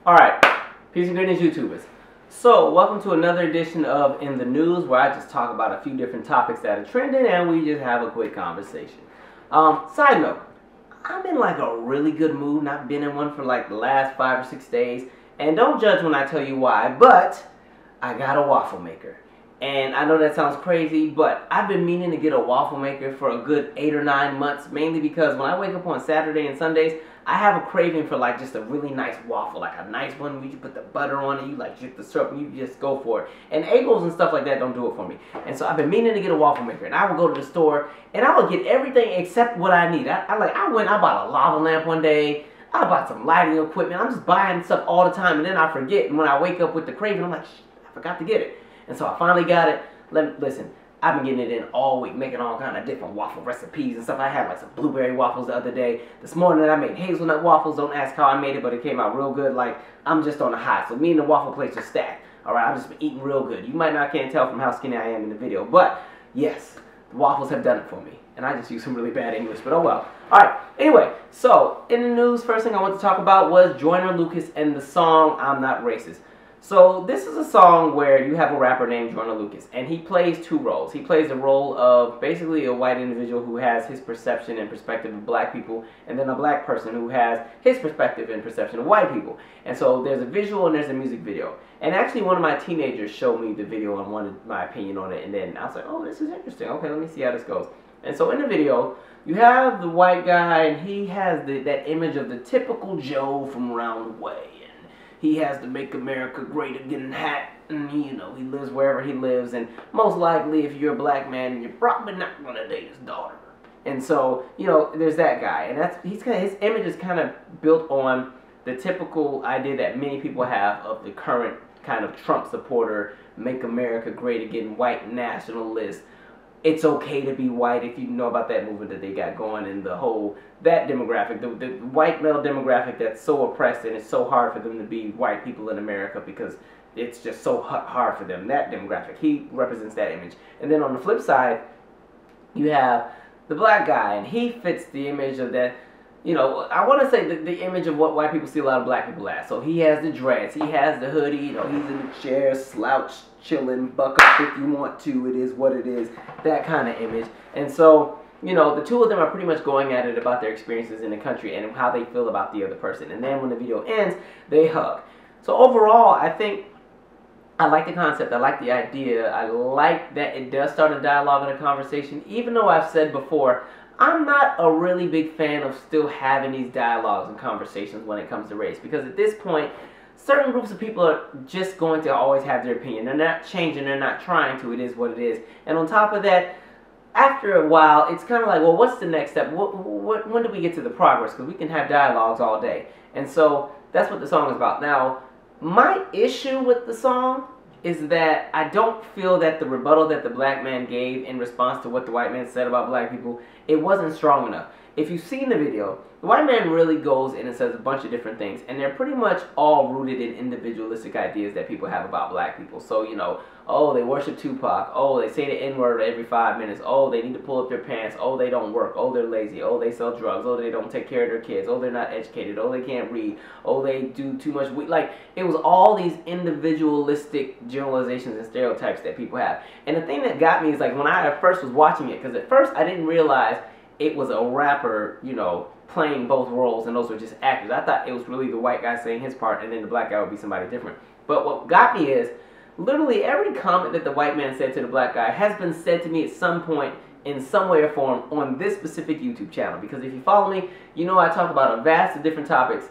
Alright, peace and goodness YouTubers. So, welcome to another edition of In the News, where I just talk about a few different topics that are trending and we just have a quick conversation. Side note, I'm in like a really good mood, not been in one for like the last 5 or 6 days, and don't judge when I tell you why, but I got a waffle maker. And I know that sounds crazy, but I've been meaning to get a waffle maker for a good 8 or 9 months, mainly because when I wake up on Saturday and Sundays, I have a craving for like just a really nice waffle, like a nice one where you put the butter on it, you like drip the syrup, and you just go for it. And Eggos and stuff like that don't do it for me. And so I've been meaning to get a waffle maker, and I will go to the store, and I will get everything except what I need. I bought a lava lamp one day, I bought some lighting equipment, I'm just buying stuff all the time, and then I forget, and when I wake up with the craving, I'm like, shit, I forgot to get it. And so I finally got it. Listen, I've been getting it in all week, making all kind of different waffle recipes and stuff. I had like some blueberry waffles the other day. This morning I made hazelnut waffles. Don't ask how I made it, but it came out real good. Like, I'm just on a high. So me and the waffle plates are stacked. Alright, I've just been eating real good. You might not can't tell from how skinny I am in the video, but yes, the waffles have done it for me. And I just used some really bad English, but oh well. Alright, anyway, so in the news, first thing I want to talk about was Joyner and the song I'm Not Racist. So this is a song where you have a rapper named Joyner, and he plays two roles. He plays the role of basically a white individual who has his perception and perspective of black people, and then a black person who has his perspective and perception of white people. And so there's a visual and there's a music video. And actually one of my teenagers showed me the video and wanted my opinion on it, and then I was like, oh, this is interesting. Okay, let me see how this goes. And so in the video, you have the white guy, and he has that image of the typical Joe from around the way. He has the Make America Great Again hat, and he lives wherever he lives, and most likely if you're a black man, you're probably not going to date his daughter. And so, there's that guy, and his image is kind of built on the typical idea that many people have of the current kind of Trump supporter, Make America Great Again, white nationalist. It's okay to be white, if you know about that movement that they got going, and that demographic, the white male demographic that's so oppressed, and it's so hard for them to be white people in America because it's just so hard for them, that demographic. He represents that image. And then on the flip side, you have the black guy, and he fits the image of that, I want to say the image of what white people see a lot of black people as. So he has the dreads, he has the hoodie, he's in the chair, slouch, chilling, buck up if you want to, it is what it is, that kind of image. And so, the two of them are pretty much going at it about their experiences in the country and how they feel about the other person. And then when the video ends, they hug. So overall, I think I like the concept, I like the idea, I like that it does start a dialogue and a conversation, even though I've said before, I'm not a really big fan of still having these dialogues and conversations when it comes to race, because at this point, certain groups of people are just going to always have their opinion. They're not changing, they're not trying to, it is what it is. And on top of that, after a while, it's kind of like, well, what's the next step? When do we get to the progress? Because we can have dialogues all day. And so that's what the song is about. Now, my issue with the song is that I don't feel that the rebuttal that the black man gave in response to what the white man said about black people, it wasn't strong enough. If you've seen the video, the white man really goes in and says a bunch of different things, and they're pretty much all rooted in individualistic ideas that people have about black people. So, oh, they worship Tupac, oh, they say the N-word every 5 minutes, oh, they need to pull up their pants, oh, they don't work, oh, they're lazy, oh, they sell drugs, oh, they don't take care of their kids, oh, they're not educated, oh, they can't read, oh, they do too much weed. Like, it was all these individualistic generalizations and stereotypes that people have. And the thing that got me is, like, when I at first was watching it, because at first I didn't realize it was a rapper, playing both roles, and those were just actors. I thought it was really the white guy saying his part, and then the black guy would be somebody different. But what got me is, literally every comment that the white man said to the black guy has been said to me at some point, in some way or form, on this specific YouTube channel. Because if you follow me, I talk about a vast of different topics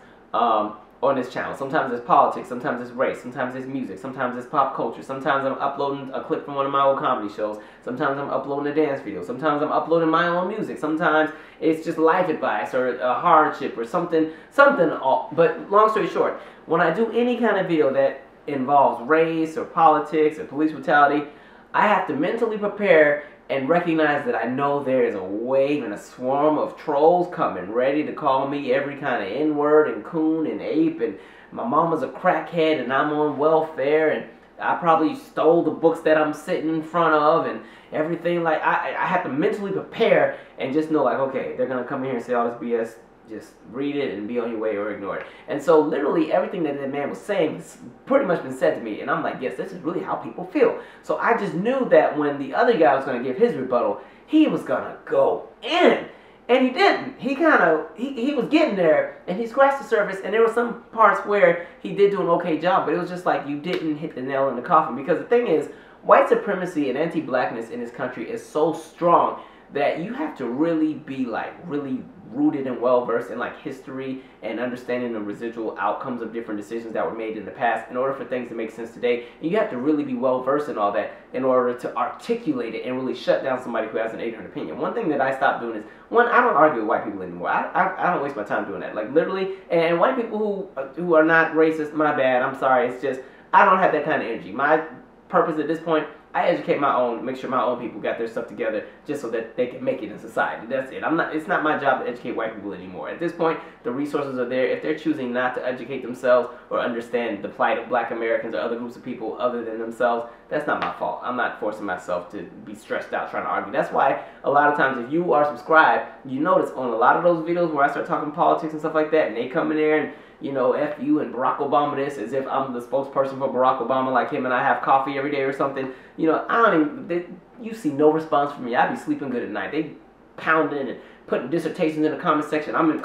on this channel. Sometimes it's politics, sometimes it's race, sometimes it's music, sometimes it's pop culture, sometimes I'm uploading a clip from one of my old comedy shows, sometimes I'm uploading a dance video, sometimes I'm uploading my own music, sometimes it's just life advice or a hardship or something. But long story short, when I do any kind of video that involves race or politics or police brutality, I have to mentally prepare and recognize that I know there is a wave and a swarm of trolls coming, ready to call me every kind of N-word and coon and ape, and my mama's a crackhead and I'm on welfare, and I probably stole the books that I'm sitting in front of and everything. Like, I have to mentally prepare and just know, like, okay, they're going to come here and say all this BS just read it and be on your way or ignore it. And so literally everything that man was saying has pretty much been said to me, and I'm like, yes, this is really how people feel. So I just knew that when the other guy was going to give his rebuttal, he was going to go in. And he didn't. He kind of, he was getting there, and he scratched the surface, and there were some parts where he did do an okay job, but it was just like you didn't hit the nail in the coffin. Because the thing is, white supremacy and anti-blackness in this country is so strong that you have to really be like really rooted and well versed in like history and understanding the residual outcomes of different decisions that were made in the past in order for things to make sense today. And you have to really be well versed in all that in order to articulate it and really shut down somebody who has an ignorant opinion. One thing that I stopped doing is, one, I don't argue with white people anymore. I don't waste my time doing that. Like literally, and white people who are not racist, my bad, I'm sorry. It's just I don't have that kind of energy. My purpose at this point, I educate my own, make sure my own people got their stuff together just so that they can make it in society. That's it. It's not my job to educate white people anymore. At this point, the resources are there. If they're choosing not to educate themselves or understand the plight of black Americans or other groups of people other than themselves, that's not my fault. I'm not forcing myself to be stressed out trying to argue. That's why a lot of times if you are subscribed, you notice on a lot of those videos where I start talking politics and stuff like that, and they come in there and, you know, F you and Barack Obama this, as if I'm the spokesperson for Barack Obama, like him and I have coffee every day or something. You know, I don't even, you see no response from me. I be sleeping good at night. They pounding and putting dissertations in the comment section. I'm in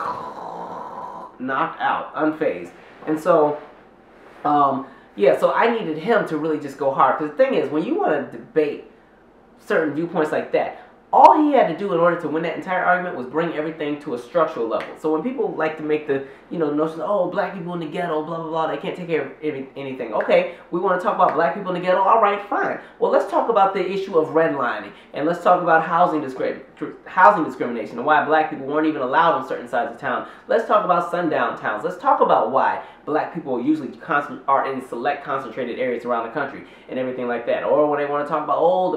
knocked out, unfazed. And so, yeah, so I needed him to really just go hard. Because the thing is, when you want to debate certain viewpoints like that, all he had to do in order to win that entire argument was bring everything to a structural level. So when people like to make the, you know, notion, oh, black people in the ghetto, blah, blah, blah, they can't take care of anything. Okay, we want to talk about black people in the ghetto. All right, fine. Well, let's talk about the issue of redlining, and let's talk about housing discrimination and why black people weren't even allowed in certain sides of town. Let's talk about sundown towns. Let's talk about why black people usually are in select concentrated areas around the country and everything like that. Or when they want to talk about, oh,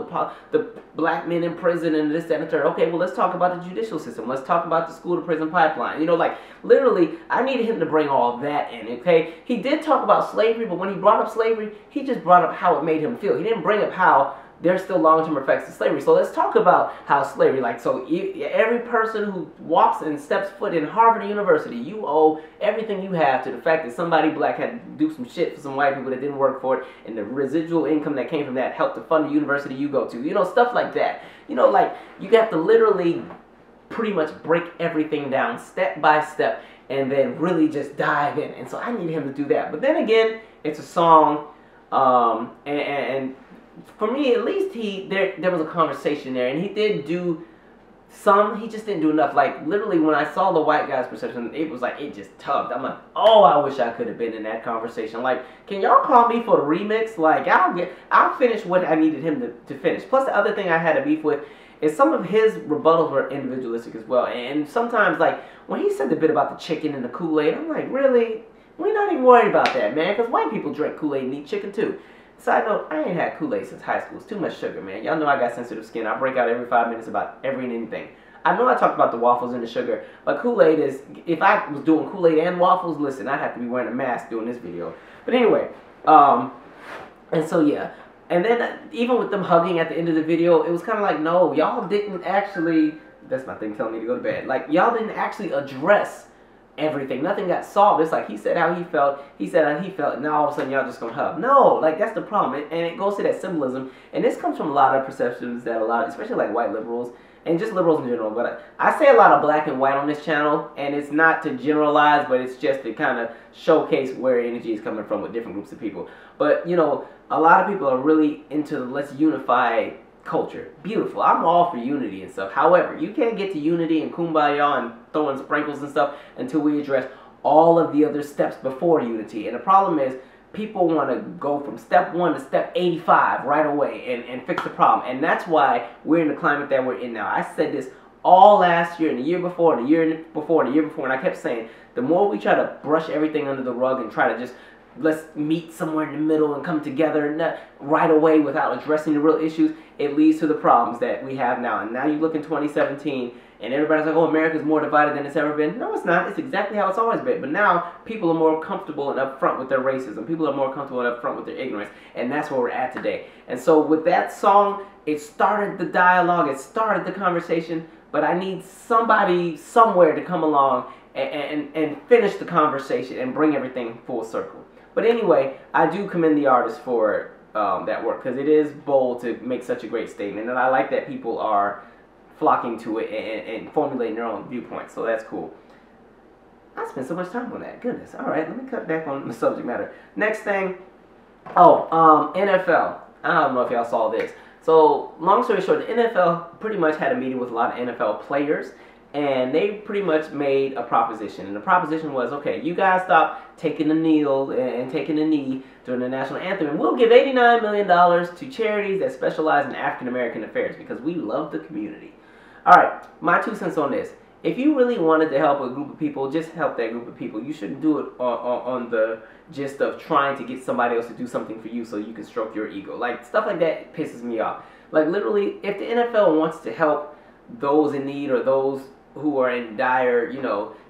the black men in prison and this, that, and the third. Okay, well, let's talk about the judicial system. Let's talk about the school-to-prison pipeline. You know, like, literally, I needed him to bring all that in, okay? He did talk about slavery, but when he brought up slavery, he just brought up how it made him feel. He didn't bring up how there's still long-term effects of slavery. So let's talk about how slavery, like, so every person who walks and steps foot in Harvard University, you owe everything you have to the fact that somebody black had to do some shit for some white people that didn't work for it, and the residual income that came from that helped to fund the university you go to. You know, stuff like that. You know, like, you have to literally pretty much break everything down step by step and then really just dive in. And so I needed him to do that. But then again, it's a song, and for me, at least there was a conversation there, and he did do some. He just didn't do enough. Like literally, when I saw the white guy's perception, it was like it just tugged. I'm like, oh, I wish I could have been in that conversation. Like, can y'all call me for the remix? Like, I'll finish what I needed him to finish. Plus, the other thing I had a beef with is some of his rebuttals were individualistic as well. And sometimes, like when he said the bit about the chicken and the Kool-Aid, I'm like, really? We're not even worried about that, man, because white people drink Kool-Aid and eat chicken too. Side note, I ain't had Kool-Aid since high school. It's too much sugar, man. Y'all know I got sensitive skin. I break out every 5 minutes about every and anything. I know I talked about the waffles and the sugar, but Kool-Aid is, if I was doing Kool-Aid and waffles, listen, I'd have to be wearing a mask doing this video. But anyway, and so yeah. And then even with them hugging at the end of the video, it was kind of like, no, y'all didn't actually, that's my thing telling me to go to bed. Like, y'all didn't actually address everything. Nothing got solved. It's like he said how he felt, he said how he felt, and now all of a sudden y'all just gonna hug. No, like that's the problem. And it goes to that symbolism. And this comes from a lot of perceptions that a lot, especially like white liberals, and just liberals in general, but I say a lot of black and white on this channel, and it's not to generalize, but it's just to kind of showcase where energy is coming from with different groups of people. But, you know, a lot of people are really into let's unify culture. Beautiful. I'm all for unity and stuff. However, you can't get to unity and kumbaya and throwing sprinkles and stuff until we address all of the other steps before unity. And the problem is, people want to go from step 1 to step 85 right away and fix the problem. And that's why we're in the climate that we're in now. I said this all last year and the year before and the year before and the year before, and I kept saying, the more we try to brush everything under the rug and try to just let's meet somewhere in the middle and come together right away without addressing the real issues, it leads to the problems that we have now. And now you look in 2017 and everybody's like, oh, America's more divided than it's ever been. No, it's not. It's exactly how it's always been. But now people are more comfortable and upfront with their racism. People are more comfortable and upfront with their ignorance. And that's where we're at today. And so with that song, it started the dialogue. It started the conversation. But I need somebody somewhere to come along and finish the conversation and bring everything full circle. But anyway, I do commend the artist for that work, because it is bold to make such a great statement, and I like that people are flocking to it and formulating their own viewpoints, so that's cool. I spent so much time on that. Goodness. All right, let me cut back on the subject matter. Next thing, NFL. I don't know if y'all saw this. So, long story short, the NFL pretty much had a meeting with a lot of NFL players, and they pretty much made a proposition. And the proposition was, okay, you guys stop taking the kneel and taking the knee during the national anthem, and we'll give $89 million to charities that specialize in African American affairs, because we love the community. All right, my 2 cents on this. If you really wanted to help a group of people, just help that group of people. You shouldn't do it on the gist of trying to get somebody else to do something for you so you can stroke your ego. Like, stuff like that pisses me off. Like, literally, if the NFL wants to help those in need or those who are in dire,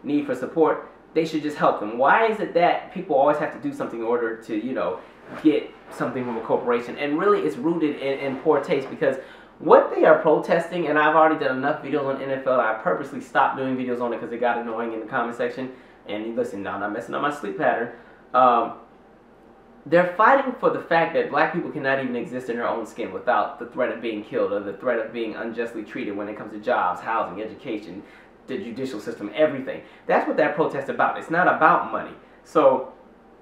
need for support, they should just help them. Why is it that people always have to do something in order to, get something from a corporation? And really, it's rooted in poor taste, because what they are protesting, and I've already done enough videos on NFL, I purposely stopped doing videos on it because it got annoying in the comment section. And listen, now I'm not messing up my sleep pattern. They're fighting for the fact that black people cannot even exist in their own skin without the threat of being killed or the threat of being unjustly treated when it comes to jobs, housing, education, the judicial system, everything. That's what that protest is about. It's not about money. So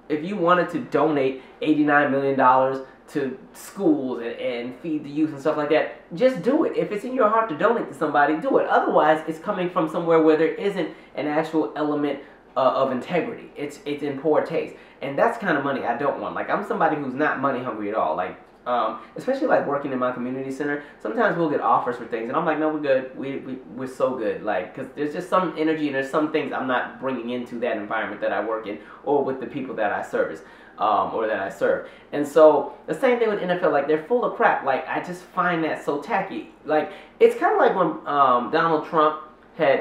if you wanted to donate $89 million to schools and feed the youth and stuff like that, just do it. If it's in your heart to donate to somebody, do it. Otherwise, it's coming from somewhere where there isn't an actual element of integrity. It's in poor taste. And that's the kind of money I don't want. Like, I'm somebody who's not money hungry at all. Like, especially like working in my community center, sometimes we'll get offers for things, and I'm like, no, we're good. We're so good. Like, because there's just some energy and there's some things I'm not bringing into that environment that I work in or with the people that I service. Or that I serve. And so, the same thing with NFL, like, they're full of crap. Like, I just find that so tacky. Like, it's kind of like when Donald Trump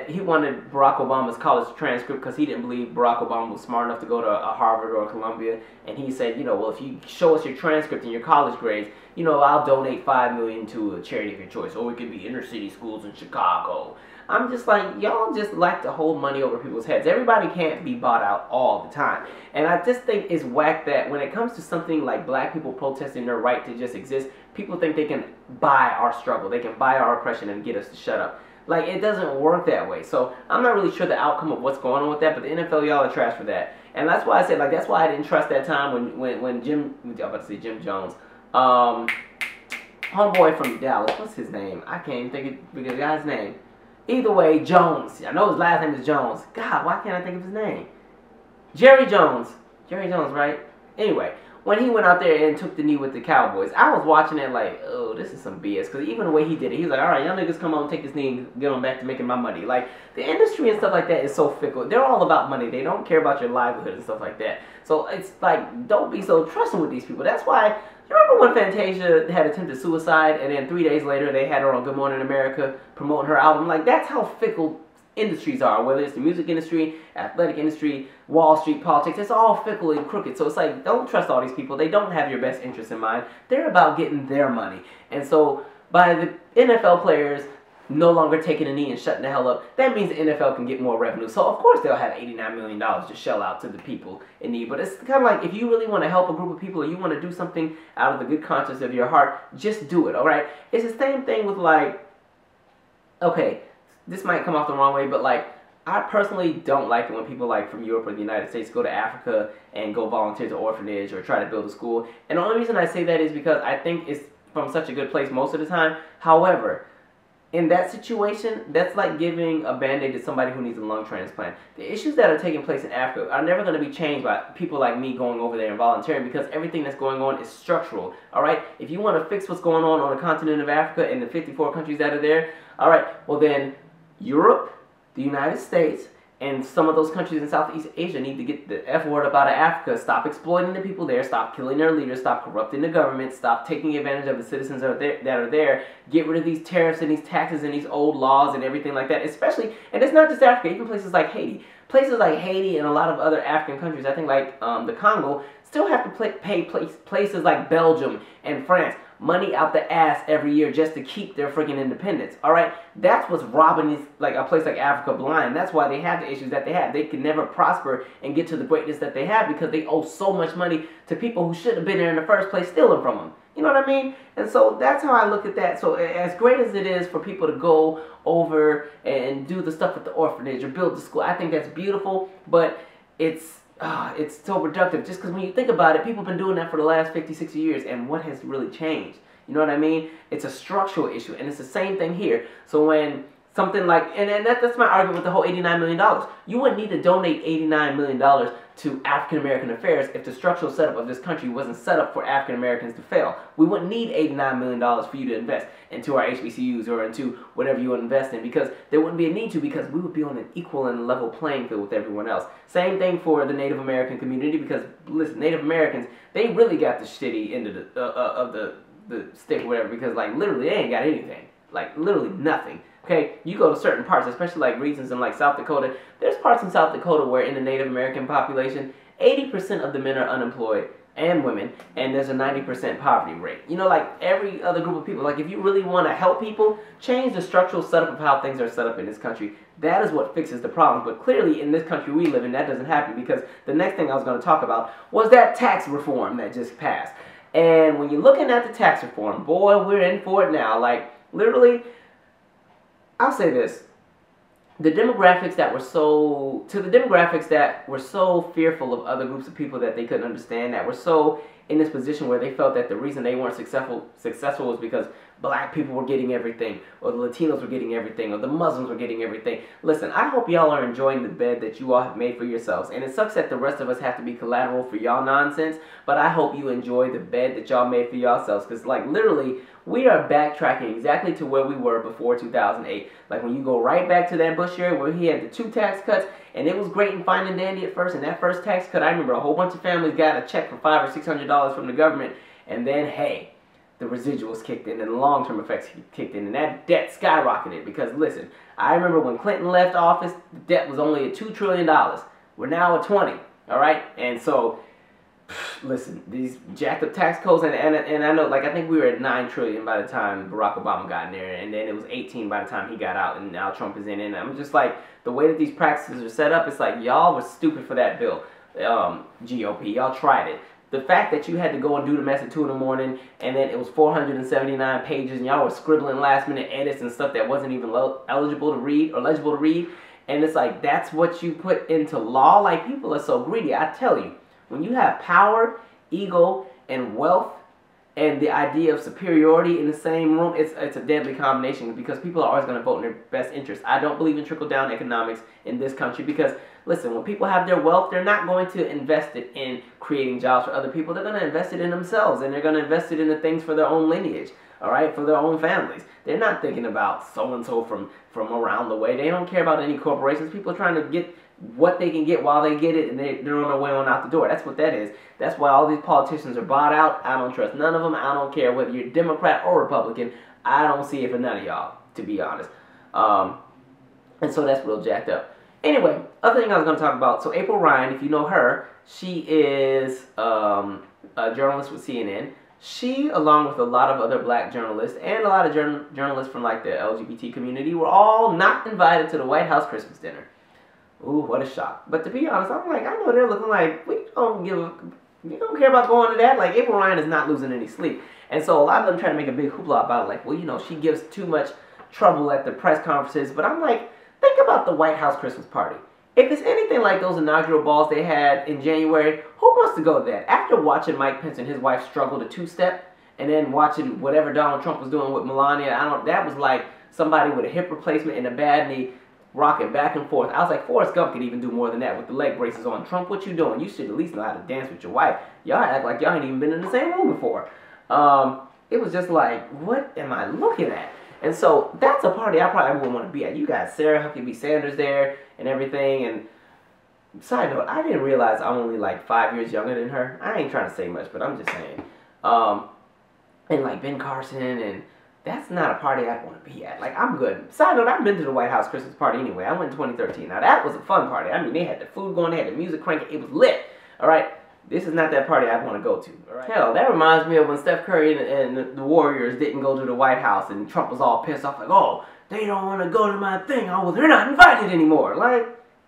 he wanted Barack Obama's college transcript because he didn't believe Barack Obama was smart enough to go to a Harvard or a Columbia, and he said, well, if you show us your transcript and your college grades, I'll donate $5 million to a charity of your choice, or it could be inner city schools in Chicago. I'm just like, y'all just like to hold money over people's heads. Everybody can't be bought out all the time. And I just think it's whack that when it comes to something like black people protesting their right to just exist, people think they can buy our struggle. They can buy our oppression and get us to shut up. Like, it doesn't work that way. So I'm not really sure the outcome of what's going on with that, but the NFL, y'all are trash for that. And that's why I said, like, that's why I didn't trust that time when Jim Jones, homeboy from Dallas, what's his name? I can't even think of the guy's name. Either way, Jones. I know his last name is Jones. God, why can't I think of his name? Jerry Jones. Jerry Jones, right? Anyway, when he went out there and took the knee with the Cowboys, I was watching it like, oh, this is some BS. Because even the way he did it, he was like, all right, y'all niggas come on, take this knee and get on back to making my money. Like, the industry and stuff like that is so fickle. They're all about money. They don't care about your livelihood and stuff like that. So it's like, don't be so trusting with these people. That's why, you remember when Fantasia had attempted suicide and then 3 days later they had her on Good Morning America promoting her album? Like, that's how fickle industries are, whether it's the music industry, athletic industry, Wall Street politics. It's all fickle and crooked. So it's like, don't trust all these people. They don't have your best interest in mind. They're about getting their money. And so by the NFL players no longer taking a knee and shutting the hell up, that means the NFL can get more revenue. So of course they'll have $89 million to shell out to the people in need. But it's kind of like, if you really want to help a group of people or you want to do something out of the good conscience of your heart, just do it, all right? It's the same thing with, like, okay, this might come off the wrong way, but like, I personally don't like it when people like from Europe or the United States go to Africa and go volunteer to orphanage or try to build a school. And the only reason I say that is because I think it's from such a good place most of the time. However, in that situation, that's like giving a band-aid to somebody who needs a lung transplant. The issues that are taking place in Africa are never going to be changed by people like me going over there and volunteering, because everything that's going on is structural, all right? If you want to fix what's going on the continent of Africa and the 54 countries that are there, all right, well then Europe, the United States, and some of those countries in Southeast Asia need to get the F word up out of Africa. Stop exploiting the people there. Stop killing their leaders. Stop corrupting the government. Stop taking advantage of the citizens that are there. Get rid of these tariffs and these taxes and these old laws and everything like that. Especially, and it's not just Africa, even places like Haiti. Places like Haiti and a lot of other African countries, I think like the Congo, still have to pay places like Belgium and France money out the ass every year just to keep their freaking independence. All right, that's what's robbing these, like a place like Africa blind. That's why they have the issues that they have. They can never prosper and get to the greatness that they have because they owe so much money to people who should have been there in the first place, stealing from them. You know what I mean? And so that's how I look at that. So as great as it is for people to go over and do the stuff at the orphanage or build the school, I think that's beautiful, but it's so reductive. Just because when you think about it, people have been doing that for the last 50, 60 years, and what has really changed? You know what I mean? It's a structural issue, and it's the same thing here. So when something like, and that's my argument with the whole $89 million. You wouldn't need to donate $89 million to African American affairs if the structural setup of this country wasn't set up for African Americans to fail. We wouldn't need $89 million for you to invest into our HBCUs or into whatever you want to invest in, because there wouldn't be a need to, because we would be on an equal and level playing field with everyone else. Same thing for the Native American community, because listen, Native Americans, they really got the shitty end of the stick or whatever, because like literally they ain't got anything. Like literally nothing. Okay, you go to certain parts, especially like regions in like South Dakota. There's parts in South Dakota where in the Native American population, 80% of the men are unemployed and women, and there's a 90% poverty rate. You know, like every other group of people, like if you really want to help people, change the structural setup of how things are set up in this country. That is what fixes the problems. But clearly in this country we live in, that doesn't happen, because the next thing I was going to talk about was that tax reform that just passed. And when you're looking at the tax reform, boy, we're in for it now. Like literally, I'll say this. The demographics that were so fearful of other groups of people that they couldn't understand, that were so in this position where they felt that the reason they weren't successful was because black people were getting everything, or the Latinos were getting everything, or the Muslims were getting everything. Listen, I hope y'all are enjoying the bed that you all have made for yourselves. And it sucks that the rest of us have to be collateral for y'all nonsense, but I hope you enjoy the bed that y'all made for yourselves, because like literally, we are backtracking exactly to where we were before 2008. Like when you go right back to that Bush era where he had the 2 tax cuts, and it was great and fine and dandy at first, and that first tax cut, I remember a whole bunch of families got a check for $500 or $600 from the government, and then hey, the residuals kicked in and the long-term effects kicked in, and that debt skyrocketed. Because listen, I remember when Clinton left office, the debt was only at $2 trillion. We're now at 20, all right? And so, listen, these jacked up tax codes, and I know, like, I think we were at 9 trillion by the time Barack Obama got in there, and then it was 18 by the time he got out, and now Trump is in. And I'm just like, the way that these practices are set up, it's like, y'all were stupid for that bill, GOP. Y'all tried it. The fact that you had to go and do the mess at 2 in the morning, and then it was 479 pages, and y'all were scribbling last-minute edits and stuff that wasn't even eligible to read or legible to read, and it's like, that's what you put into law? Like, people are so greedy. I tell you, when you have power, ego, and wealth, and the idea of superiority in the same room, it's a deadly combination, because people are always going to vote in their best interest. I don't believe in trickle-down economics in this country, because, listen, when people have their wealth, they're not going to invest it in creating jobs for other people. They're going to invest it in themselves, and they're going to invest it in the things for their own lineage, all right, for their own families. They're not thinking about so-and-so from around the way. They don't care about any corporations. People are trying to get what they can get while they get it, and they're on their way on out the door. That's what that is. That's why all these politicians are bought out. I don't trust none of them. I don't care whether you're Democrat or Republican. I don't see it for none of y'all, to be honest. And so that's real jacked up. Anyway, other thing I was going to talk about. So April Ryan, if you know her, she is a journalist with CNN. She, along with a lot of other black journalists and a lot of journalists from like the LGBT community, were all not invited to the White House Christmas dinner. Ooh, what a shock. But to be honest, I'm like, I know they're looking like, we don't care about going to that. Like, April Ryan is not losing any sleep. And so a lot of them try to make a big hoopla about it, like, well, you know, she gives too much trouble at the press conferences. But I'm like, think about the White House Christmas party. If it's anything like those inaugural balls they had in January, who wants to go to that? After watching Mike Pence and his wife struggle to two-step, and then watching whatever Donald Trump was doing with Melania, that was like somebody with a hip replacement and a bad knee rocking back and forth. I was like, Forrest Gump could even do more than that with the leg braces on. Trump, what you doing? You should at least know how to dance with your wife. Y'all act like y'all ain't even been in the same room before. It was just like, what am I looking at? And so that's a party I probably wouldn't want to be at. You got Sarah Huckabee Sanders there and everything. And side note, I didn't realize I'm only like 5 years younger than her. I ain't trying to say much, but I'm just saying. And like Ben Carson and that's not a party I'd want to be at. Like, I'm good. Side note, I've been to the White House Christmas party anyway. I went in 2013. Now, that was a fun party. I mean, they had the food going, they had the music cranking. It was lit. All right? This is not that party I'd want to go to. All right? Hell, that reminds me of when Steph Curry and the Warriors didn't go to the White House, and Trump was all pissed off, like, oh, they don't want to go to my thing. Oh, well, they're not invited anymore. Like,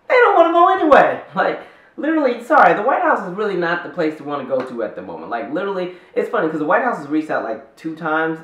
they don't want to go anyway. Like, literally, sorry, the White House is really not the place to want to go to at the moment. Like, literally, it's funny because the White House has reached out like 2 times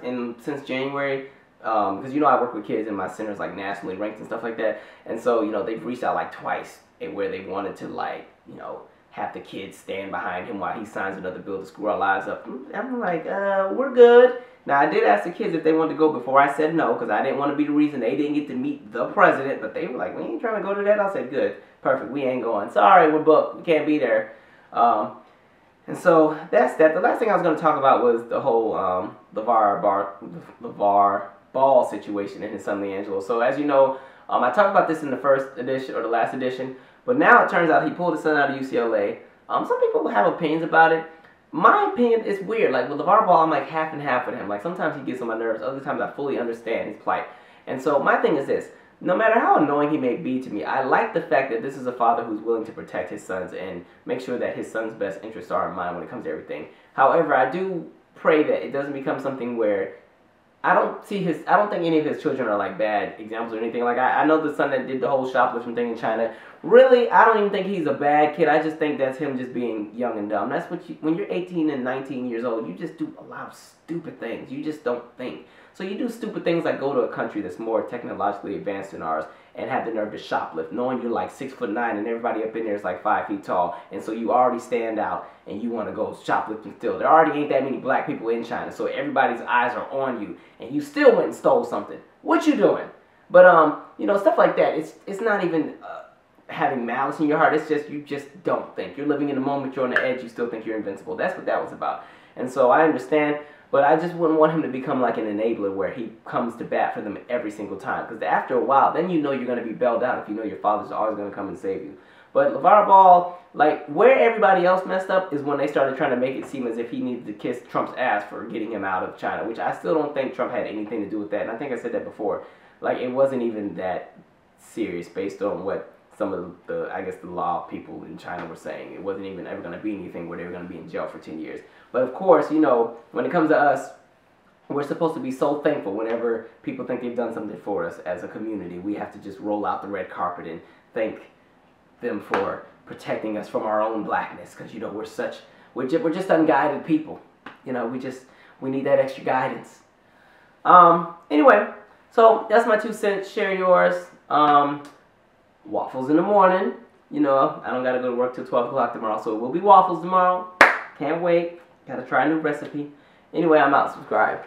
since January. Because, you know, I work with kids and my center's like nationally ranked and stuff like that. And so, you know, they've reached out like twice where they wanted to, like, you know, have the kids stand behind him while he signs another bill to screw our lives up. I'm like, we're good. Now, I did ask the kids if they wanted to go before I said no, because I didn't want to be the reason they didn't get to meet the president. But they were like, we ain't trying to go to that. I said, good, perfect, we ain't going. Sorry, we're booked. We can't be there. And so that's that. The last thing I was going to talk about was the whole Lavar Ball situation in his son Leangelo. So as you know, I talked about this in the first edition or the last edition, but now it turns out he pulled his son out of UCLA. Some people have opinions about it. My opinion is weird. Like with LeVar Ball, I'm like half and half with him. Like sometimes he gets on my nerves, other times I fully understand his plight. And so my thing is this: no matter how annoying he may be to me, I like the fact that this is a father who's willing to protect his sons and make sure that his son's best interests are in mind when it comes to everything. However, I do pray that it doesn't become something where I don't think any of his children are like bad examples or anything. Like I know the son that did the whole shoplifting thing in China. Really, I don't even think he's a bad kid. I just think that's him just being young and dumb. That's what when you're 18 and 19 years old, you just do a lot of stupid things. You just don't think. So you do stupid things like go to a country that's more technologically advanced than ours and have the nerve to shoplift, knowing you're like 6'9" and everybody up in there is like 5 feet tall, and so you already stand out and you want to go shoplifting still. There already ain't that many black people in China, so everybody's eyes are on you, and you still went and stole something. What you doing? But you know, stuff like that. It's not even having malice in your heart. It's just you just don't think. You're living in the moment. You're on the edge. You still think you're invincible. That's what that was about. And so I understand. But I just wouldn't want him to become like an enabler where he comes to bat for them every single time. Because after a while, then you know you're going to be bailed out if you know your father's always going to come and save you. But LeVar Ball, like where everybody else messed up is when they started trying to make it seem as if he needed to kiss Trump's ass for getting him out of China, which I still don't think Trump had anything to do with that. And I think I said that before. Like it wasn't even that serious based on what some of the, I guess, the law people in China were saying. It wasn't even ever going to be anything where they were going to be in jail for 10 years. But of course, you know, when it comes to us, we're supposed to be so thankful whenever people think they've done something for us as a community. We have to just roll out the red carpet and thank them for protecting us from our own blackness. Because, you know, we're just unguided people. You know, we need that extra guidance. Anyway, so that's my 2 cents. Share yours. Waffles in the morning. You know, I don't got to go to work till 12 o'clock tomorrow, so it will be waffles tomorrow. Can't wait. Got to try a new recipe. Anyway, I'm out. Subscribe.